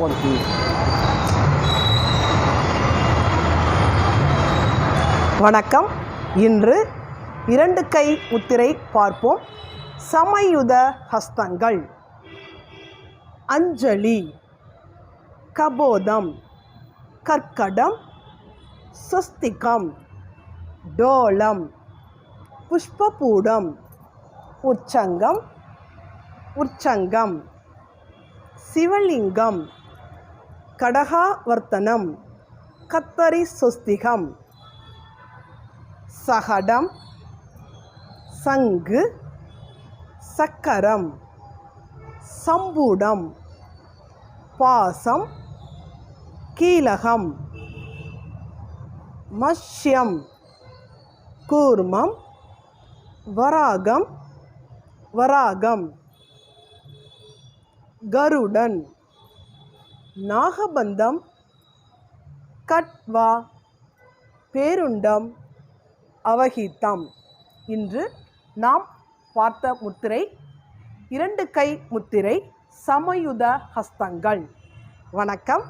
போற்றி. வணக்கம். இன்று 2 கை முத்திரை பார்ப்போம். சமயுத ஹஸ்தங்கள். அஞ்சலி, கபோதம், கர்க்கடம், ஸ்வஸ்திகம், டோலம், புஷ்பபூடம், உச்சங்கம், உற்சங்கம், சிவலிங்கம், கடகாவர்த்தனம், கத்தரி சொஸ்திகம், சகடம், சங்கு, சக்கரம், சம்பூடம், பாசம், கீலகம், மஷ்யம், கூர்மம், வராகம், வராகம், கருடன், நாகபந்தம், கட்வா, பேருண்டம், அவஹிதம். இன்று நாம் பார்த்த முத்திரை 2 கை முத்திரை சமயுத ஹஸ்தங்கள். வணக்கம்.